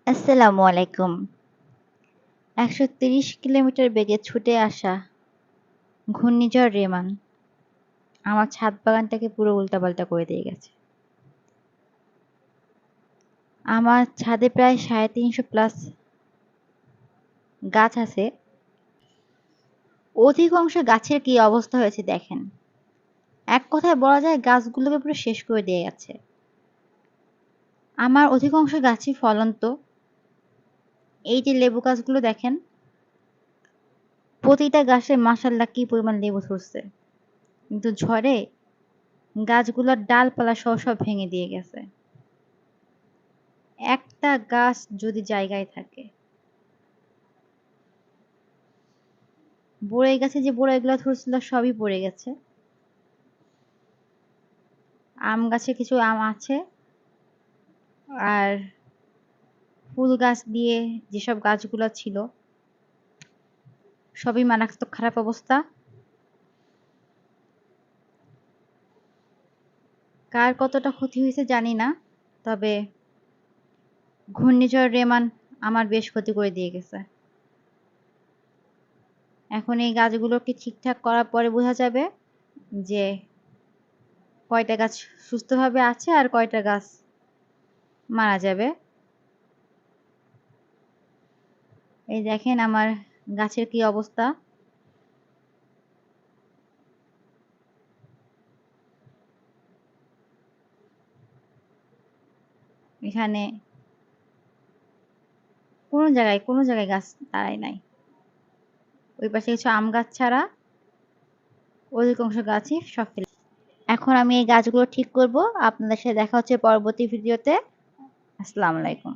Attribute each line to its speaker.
Speaker 1: আসসালামু আলাইকুম। ১৩০ কিলোমিটার বেগে ছুটে আসা ঘূর্ণিঝড় রেমান আমার ছাদ বাগানটাকে পুরো উল্টাপাল্টা করে দিয়ে গেছে। আমার ছাদে প্রায় ৩৫০ প্লাস গাছ আছে। অধিকাংশ গাছের কি অবস্থা হয়েছে দেখেন। এক কথায় বলা যায় গাছগুলোকে পুরো শেষ করে দিয়ে গেছে। আমার অধিকাংশ গাছই ফলন্ত। এই যে লেবু গাছগুলো দেখেন, প্রতিটা গাছে মাশাআল্লাহ কি পরিমাণ লেবু ধরছে। কিন্তু ঝড়ে গাছগুলোর ডালপালা সহ সব ভেঙে দিয়ে গেছে। একটা গাছ যদি জায়গায় থাকে, বড়ই গাছে যে বড়ইগুলো ধরছিল সবই পড়ে গেছে। আম গাছে কিছু আম আছে, আর ফুল গাছ দিয়ে যেসব গাছগুলো ছিল সবই মারাত্মক খারাপ অবস্থা। কার কতটা ক্ষতি হয়েছে জানি না, তবে ঘূর্ণিঝড় রেমান আমার বেশ ক্ষতি করে দিয়ে গেছে। এখন এই গাছগুলোকে ঠিকঠাক করার পরে বোঝা যাবে যে কয়টা গাছ সুস্থভাবে আছে আর কয়টা গাছ মারা যাবে। এই দেখেন আমার গাছের কি অবস্থা। এখানে কোনো জায়গায় গাছ দাঁড়ায় নাই। ওই পাশে কিছু আম গাছ ছাড়া অধিকাংশ গাছই সব ফেলে। এখন আমি এই গাছগুলো ঠিক করব। আপনাদের সাথে দেখা হচ্ছে পরবর্তী ভিডিওতে। আসসালামু আলাইকুম।